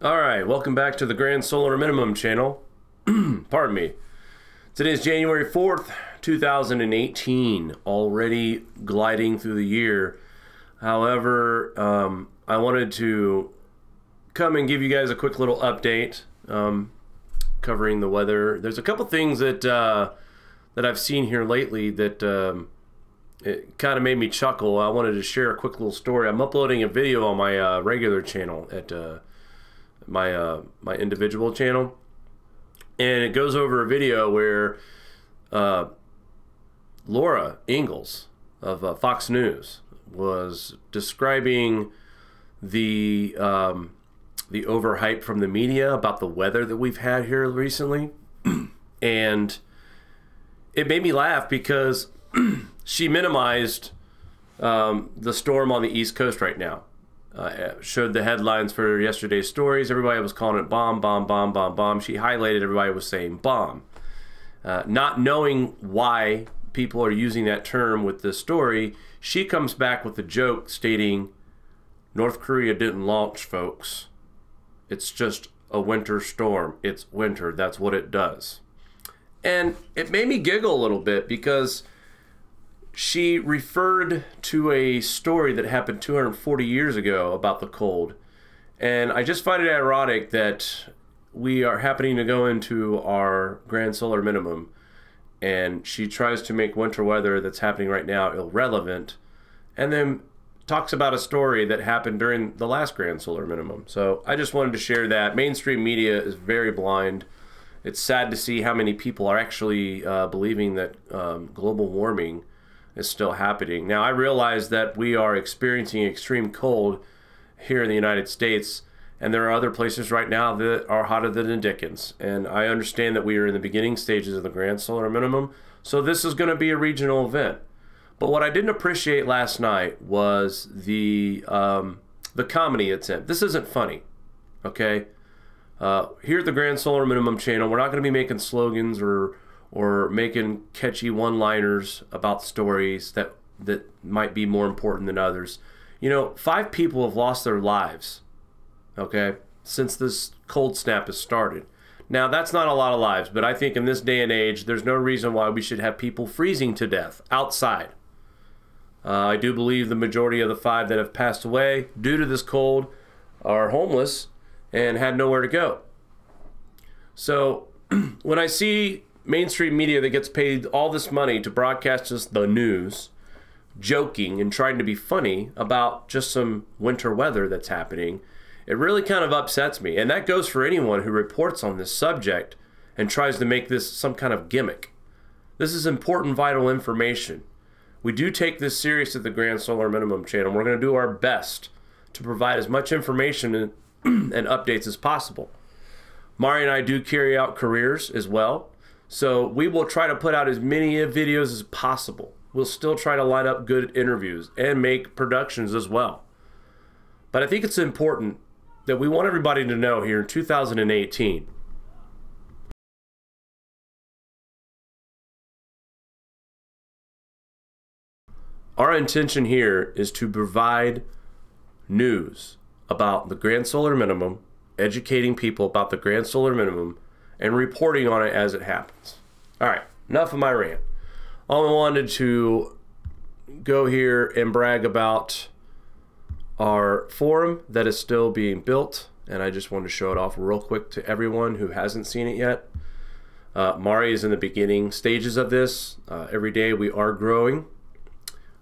All right, welcome back to the Grand Solar Minimum channel. Pardon me. Today is January 4th, 2018, already gliding through the year. However, I wanted to come and give you guys a quick little update covering the weather. There's a couple things that that I've seen here lately that it kind of made me chuckle. I wanted to share a quick little story. I'm uploading a video on my regular channel at my individual channel, and it goes over a video where Laura Ingalls of Fox News was describing the overhype from the media about the weather that we've had here recently. And it made me laugh because she minimized the storm on the East Coast right now. Showed the headlines for yesterday's stories. Everybody was calling it bomb, bomb, bomb, bomb, bomb. She highlighted everybody was saying bomb. Not knowing why people are using that term with this story, she comes back with a joke stating, North Korea didn't launch, folks. It's just a winter storm. It's winter. That's what it does. And it made me giggle a little bit because she referred to a story that happened 240 years ago about the cold. And I just find it ironic that we are happening to go into our grand solar minimum, and she tries to make winter weather that's happening right now irrelevant, and then talks about a story that happened during the last grand solar minimum. So I just wanted to share that. Mainstream media is very blind. It's sad to see how many people are actually believing that global warming is still happening. Now, I realize that we are experiencing extreme cold here in the United States, and there are other places right now that are hotter than the Dickens. And I understand that we are in the beginning stages of the grand solar minimum, so this is going to be a regional event. But what I didn't appreciate last night was the comedy it's in. This isn't funny, okay? Here at the Grand Solar Minimum channel, we're not going to be making slogans or making catchy one-liners about stories that might be more important than others. You know, 5 people have lost their lives, okay, since this cold snap has started. Now, that's not a lot of lives, but I think in this day and age, there's no reason why we should have people freezing to death outside. I do believe the majority of the 5 that have passed away due to this cold are homeless and had nowhere to go. So when I see mainstream media that gets paid all this money to broadcast us the news, joking and trying to be funny about just some winter weather that's happening, it really kind of upsets me. And that goes for anyone who reports on this subject and tries to make this some kind of gimmick. This is important, vital information. We do take this serious at the Grand Solar Minimum channel. We're going to do our best to provide as much information and updates as possible. Mari and I do carry out careers as well, so we will try to put out as many videos as possible. We'll still try to line up good interviews and make productions as well. But I think it's important that we want everybody to know here in 2018, our intention here is to provide news about the Grand Solar Minimum, educating people about the Grand Solar Minimum, and reporting on it as it happens. All right, enough of my rant. All I wanted to go here and brag about our forum that is still being built, and I just wanted to show it off real quick to everyone who hasn't seen it yet. Mari is in the beginning stages of this. Every day we are growing.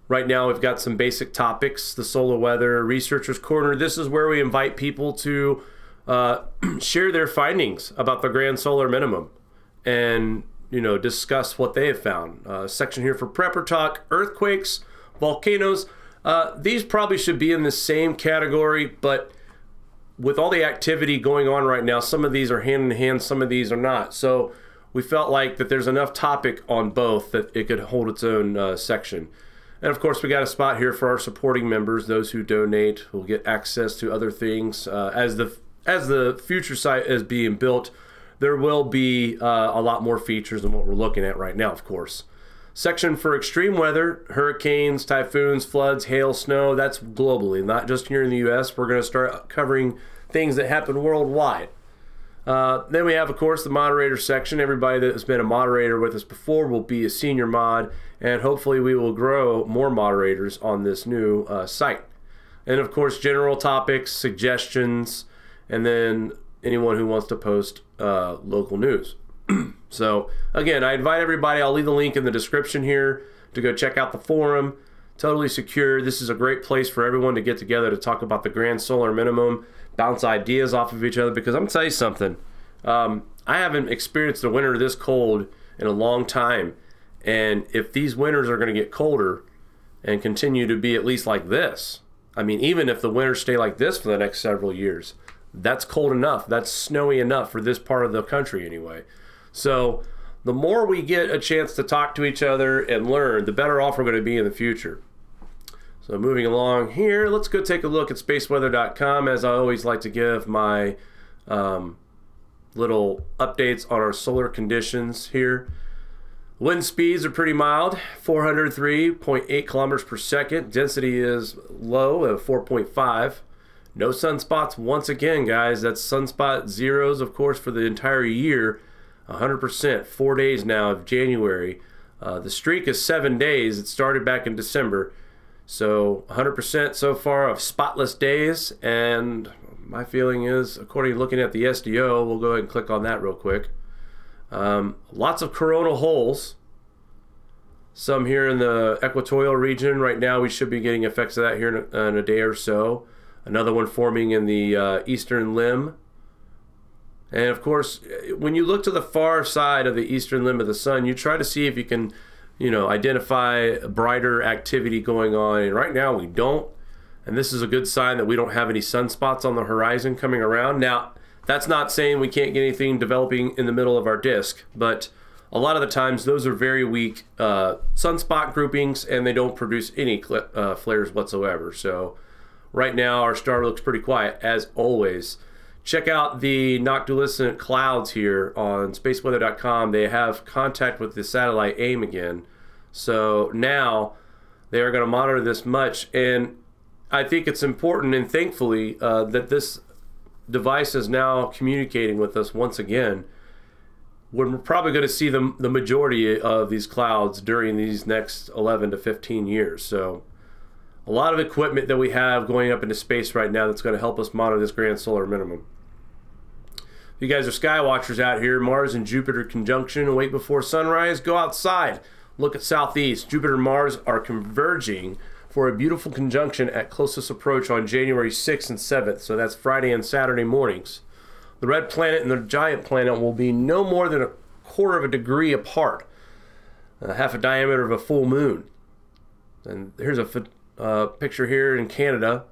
Right now we've got some basic topics, the solar weather, Researcher's Corner. This is where we invite people to share their findings about the Grand Solar Minimum and, you know, discuss what they have found. Section here for Prepper Talk, earthquakes, volcanoes. These probably should be in the same category, but with all the activity going on right now, some of these are hand in hand, some of these are not. So we felt like that there's enough topic on both that it could hold its own section. And of course, we got a spot here for our supporting members. Those who donate will get access to other things. As the future site is being built, there will be a lot more features than what we're looking at right now, of course. Section for extreme weather, hurricanes, typhoons, floods, hail, snow. That's globally, not just here in the U.S. We're going to start covering things that happen worldwide. Then we have, of course, the moderator section. Everybody that has been a moderator with us before will be a senior mod, and hopefully we will grow more moderators on this new site. And of course, general topics, suggestions, and then anyone who wants to post local news. So again, I invite everybody, I'll leave the link in the description here to go check out the forum. Totally secure. This is a great place for everyone to get together to talk about the grand solar minimum, bounce ideas off of each other, because I'm gonna tell you something. I haven't experienced a winter this cold in a long time, and if these winters are going to get colder and continue to be at least like this, I mean, even if the winters stay like this for the next several years, that's cold enough, that's snowy enough for this part of the country anyway. So the more we get a chance to talk to each other and learn, the better off we're going to be in the future. So moving along here, let's go take a look at SPACEWEATHER.com. As I always like to give my little updates on our solar conditions here. Wind speeds are pretty mild, 403.8 kilometers per second. Density is low at 4.5. No sunspots once again, guys. That's sunspot zeros, of course, for the entire year. 100%, 4 days now of January. The streak is 7 days. It started back in December. So 100% so far of spotless days, and my feeling is, according to looking at the SDO, we'll go ahead and click on that real quick. Lots of coronal holes. Some here in the equatorial region. Right now we should be getting effects of that here in a day or so. Another one forming in the eastern limb. And of course, when you look to the far side of the eastern limb of the sun, you try to see if you can, you know, identify brighter activity going on. And right now we don't. And this is a good sign that we don't have any sunspots on the horizon coming around. Now, that's not saying we can't get anything developing in the middle of our disk, but a lot of the times those are very weak sunspot groupings, and they don't produce any flares whatsoever. So right now our star looks pretty quiet, as always. Check out the noctilucent clouds here on SPACEWEATHER.com. They have contact with the satellite AIM again. So now they are going to monitor this much, and I think it's important, and thankfully, that this device is now communicating with us once again. We're probably going to see the majority of these clouds during these next 11 to 15 years. So a lot of equipment that we have going up into space right now that's going to help us monitor this grand solar minimum. If you guys are sky watchers out here, Mars and Jupiter conjunction, wait before sunrise, go outside, look at southeast. Jupiter and Mars are converging for a beautiful conjunction at closest approach on January 6th and 7th. So that's Friday and Saturday mornings. The red planet and the giant planet will be no more than 1/4 of a degree apart, half a diameter of a full moon. And here's a picture here in Canada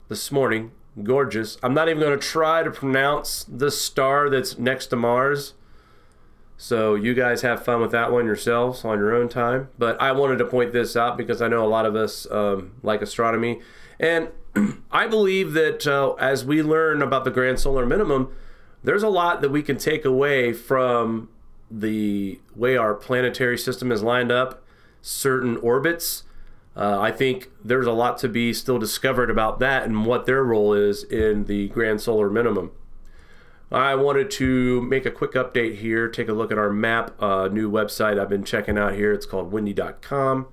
this morning. Gorgeous. I'm not even going to try to pronounce this star that's next to Mars. So you guys have fun with that one yourselves on your own time. But I wanted to point this out because I know a lot of us like astronomy. And I believe that as we learn about the grand solar minimum, there's a lot that we can take away from the way our planetary system is lined up, certain orbits. I think there's a lot to be still discovered about that and what their role is in the grand solar minimum. I wanted to make a quick update here, take a look at our map, new website I've been checking out here. It's called windy.com.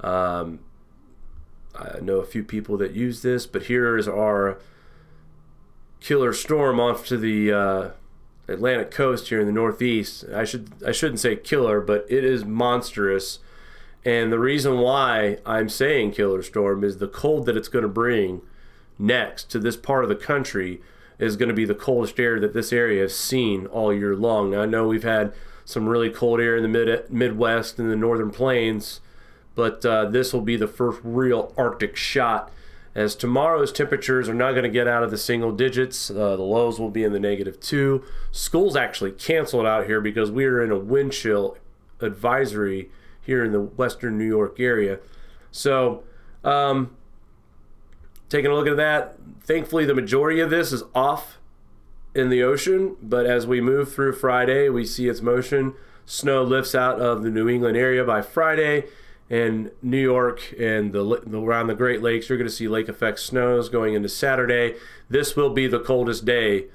I know a few people that use this, but here is our killer storm off to the Atlantic coast here in the Northeast. I shouldn't say killer, but it is monstrous. And the reason why I'm saying killer storm is the cold that it's going to bring next to this part of the country is going to be the coldest air that this area has seen all year long. Now, I know we've had some really cold air in the Midwest and the northern plains, but this will be the first real Arctic shot, as tomorrow's temperatures are not going to get out of the single digits. The lows will be in the -2. School's actually canceled out here because we are in a wind chill advisory here in the western New York area. So taking a look at that, thankfully the majority of this is off in the ocean, but as we move through Friday, we see its motion. Snow lifts out of the New England area by Friday, and New York and around the Great Lakes, you're going to see lake effect snows going into Saturday. This will be the coldest day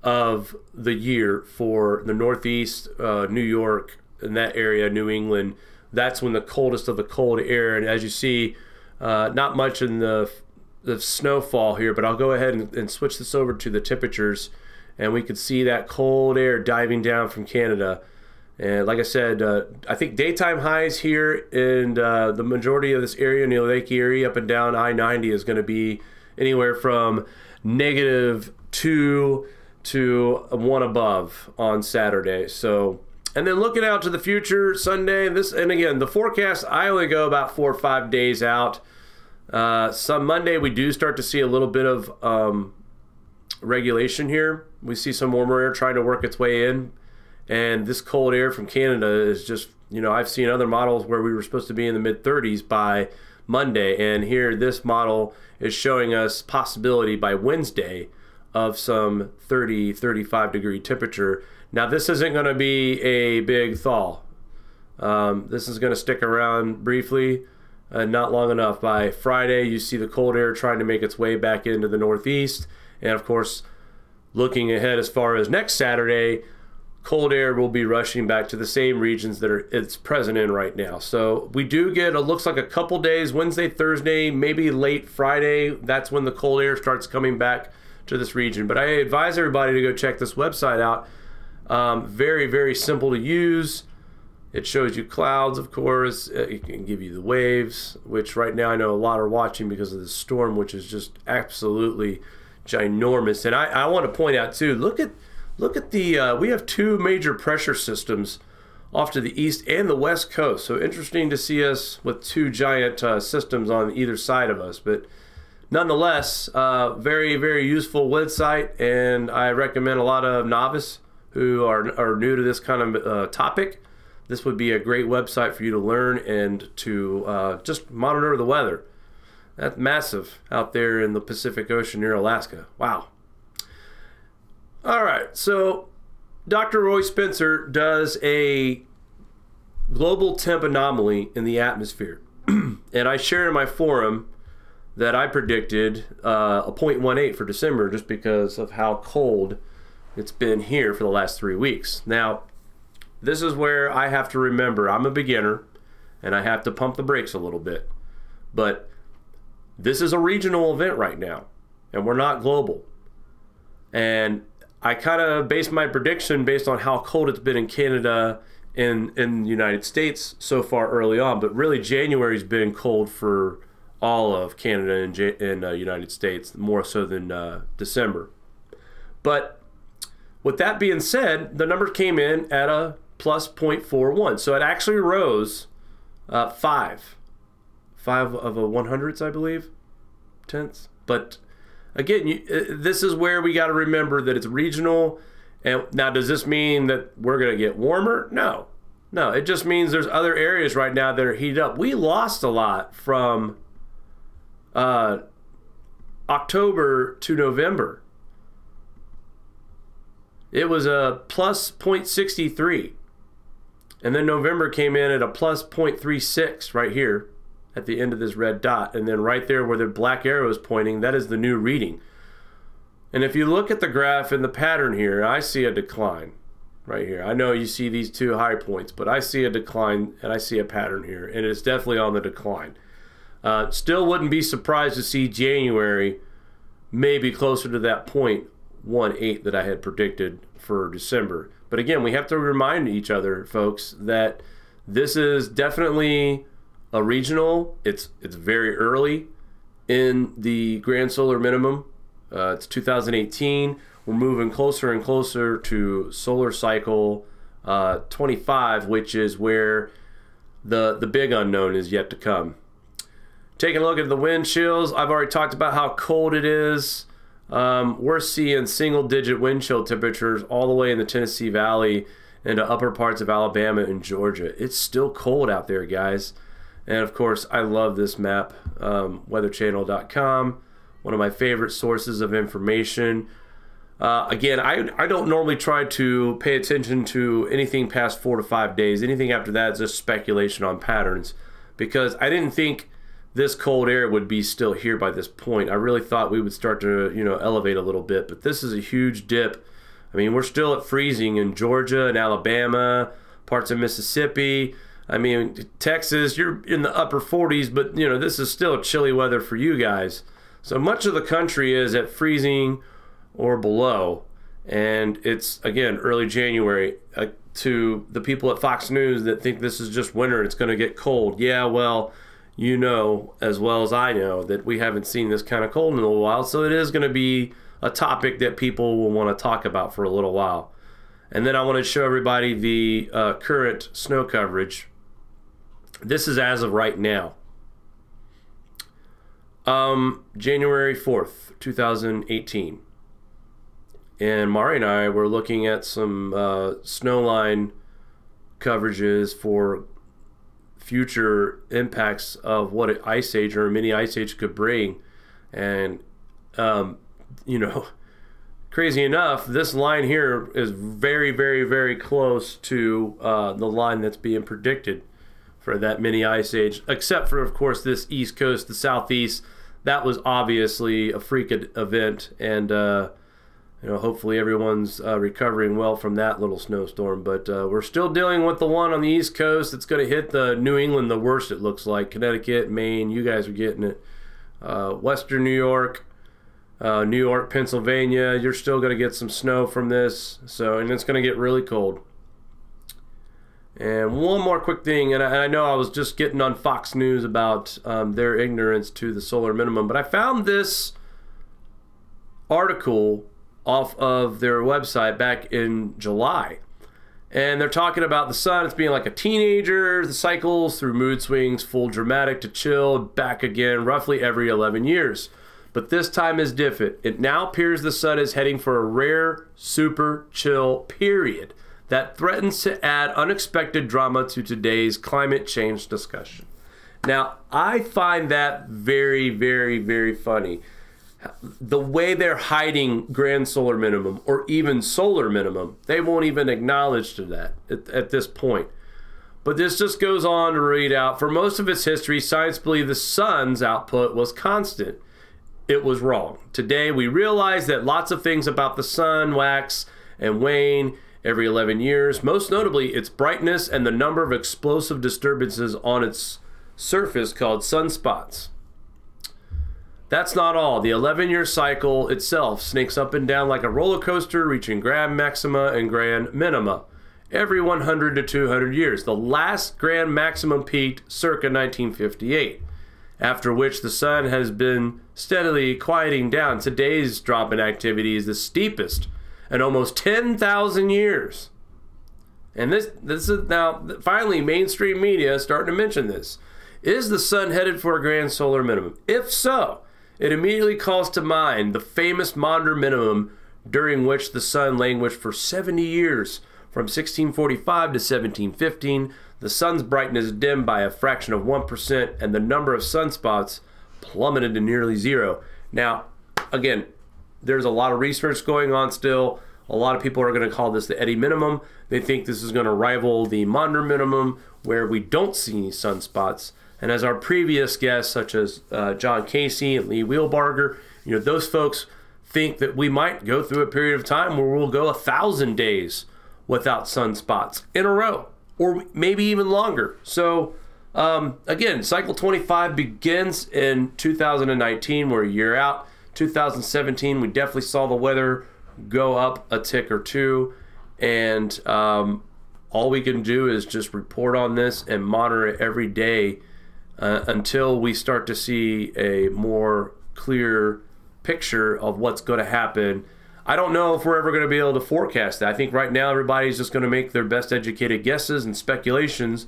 of the year for the Northeast, New York, in that area, New England. That's when the coldest of the cold air. And as you see, not much in the snowfall here, but I'll go ahead and switch this over to the temperatures, and we could see that cold air diving down from Canada. And like I said, I think daytime highs here in the majority of this area, near Lake Erie, up and down I-90, is going to be anywhere from -2 to 1 above on Saturday. So, and then looking out to the future, Sunday, and again, the forecast, I only go about 4 or 5 days out. Some Monday, we do start to see a little bit of regulation here. We see some warmer air trying to work its way in. And this cold air from Canada is just, I've seen other models where we were supposed to be in the mid-30s by Monday. And here, this model is showing us possibility by Wednesday of some 30, 35 degree temperature. Now, this isn't going to be a big thaw. This is going to stick around briefly, not long enough. By Friday, you see the cold air trying to make its way back into the Northeast. And of course, looking ahead as far as next Saturday, cold air will be rushing back to the same regions that it's present in right now. So we do get, it looks like a couple days, Wednesday, Thursday, maybe late Friday. That's when the cold air starts coming back to this region. But I advise everybody to go check this website out. Very, very simple to use. It shows you clouds, of course. It can give you the waves, which right now I know a lot are watching because of the storm, which is just absolutely ginormous. And I want to point out too, look at the, we have 2 major pressure systems off to the east and the west coast. So interesting to see us with 2 giant systems on either side of us. But nonetheless, very, very useful website, and I recommend a lot of novice who are new to this kind of topic. This would be a great website for you to learn and to just monitor the weather. That's massive out there in the Pacific Ocean near Alaska. Wow. All right, so Dr. Roy Spencer does a global temp anomaly in the atmosphere. And I shared in my forum that I predicted a 0.18 for December just because of how cold it's been here for the last 3 weeks. Now, this is where I have to remember I'm a beginner and I have to pump the brakes a little bit. But this is a regional event right now, and we're not global. And I kind of based my prediction based on how cold it's been in Canada and in the United States so far early on, but really January's been cold for all of Canada and United States, more so than December. But with that being said, the numbers came in at a plus 0.41, so it actually rose 5 of a 100ths, I believe, tenths. But again, this is where we got to remember that it's regional. And now, does this mean that we're going to get warmer? No. No, it just means there's other areas right now that are heated up. We lost a lot from October to November. It was a plus 0.63. And then November came in at a plus 0.36 right here at the end of this red dot. And then right there where the black arrow is pointing, that is the new reading. And if you look at the graph and the pattern here, I see a decline right here. I know you see these 2 high points, but I see a decline and I see a pattern here. And it's definitely on the decline. Still wouldn't be surprised to see January maybe closer to that 0.18 that I had predicted for December. But again, we have to remind each other, folks, that this is definitely a regional. It's very early in the grand solar minimum. It's 2018. We're moving closer and closer to solar cycle 25, which is where the big unknown is yet to come. Taking a look at the wind chills, I've already talked about how cold it is. We're seeing single-digit wind chill temperatures all the way in the Tennessee Valley into upper parts of Alabama and Georgia. It's still cold out there, guys. And of course, I love this map, weatherchannel.com, one of my favorite sources of information. Again, I don't normally try to pay attention to anything past 4 to 5 days. Anything after that is just speculation on patterns, because I didn't think this cold air would be still here by this point. I really thought we would start to, you know, elevate a little bit, but this is a huge dip. I mean, we're still at freezing in Georgia and Alabama, parts of Mississippi. I mean, Texas, you're in the upper 40s, but, you know, this is still chilly weather for you guys. So much of the country is at freezing or below, and it's, again, early January. To the people at Fox News that think this is just winter, it's going to get cold. Yeah, well, you know as well as I know that we haven't seen this kind of cold in a little while, so it is going to be a topic that people will want to talk about for a little while. And then I want to show everybody the current snow coverage. This is as of right now. January 4th, 2018. And Mari and I were looking at some snow line coverages for future impacts of what an ice age or a mini ice age could bring. And, you know, crazy enough, this line here is very, very, very close to the line that's being predicted for that mini ice age, except for, of course, this East Coast, the Southeast. That was obviously a freak event, and you know, hopefully everyone's recovering well from that little snowstorm. But we're still dealing with the one on the East Coast. It's going to hit the New England the worst, it looks like. Connecticut, Maine, you guys are getting it. Western New York, Pennsylvania, you're still going to get some snow from this. So, and it's going to get really cold. And one more quick thing, and I know I was just getting on Fox News about their ignorance to the solar minimum, but I found this article off of their website back in July. And they're talking about the sun. It's being like a teenager, the cycles through mood swings, full dramatic to chill, back again, roughly every 11 years. But this time is different. It now appears the sun is heading for a rare super chill period that threatens to add unexpected drama to today's climate change discussion. Now, I find that very, very, very funny. The way they're hiding grand solar minimum or even solar minimum, they won't even acknowledge to that at this point. But this just goes on to read out, for most of its history, science believed the sun's output was constant. It was wrong. Today, we realize that lots of things about the sun wax and wane every 11 years, most notably its brightness and the number of explosive disturbances on its surface called sunspots. That's not all. The 11-year cycle itself snakes up and down like a roller coaster, reaching grand maxima and grand minima every 100 to 200 years. The last grand maximum peaked circa 1958, after which the sun has been steadily quieting down. Today's drop in activity is the steepest in almost 10,000 years. And this is now, finally, mainstream media is starting to mention this. Is the sun headed for a grand solar minimum? If so, it immediately calls to mind the famous Maunder minimum, during which the sun languished for 70 years, from 1645 to 1715. The sun's brightness dimmed by a fraction of 1%, and the number of sunspots plummeted to nearly zero. Now, again, there's a lot of research going on still. A lot of people are going to call this the Eddy minimum. They think this is going to rival the Maunder minimum, where we don't see any sunspots. And as our previous guests, such as John Casey and Lee Wheelbarger, you know, those folks think that we might go through a period of time where we'll go 1,000 days without sunspots in a row, or maybe even longer. So again, cycle 25 begins in 2019. We're a year out. 2017, we definitely saw the weather go up a tick or two, and all we can do is just report on this and monitor it every day until we start to see a more clear picture of what's going to happen. I don't know if we're ever going to be able to forecast that. I think right now everybody's just going to make their best educated guesses and speculations.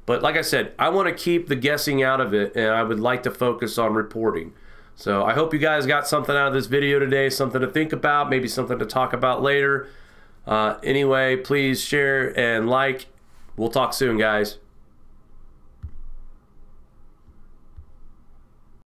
But like I said, I want to keep the guessing out of it, and I would like to focus on reporting. So I hope you guys got something out of this video today, something to think about, maybe something to talk about later. Anyway, please share and like. We'll talk soon, guys.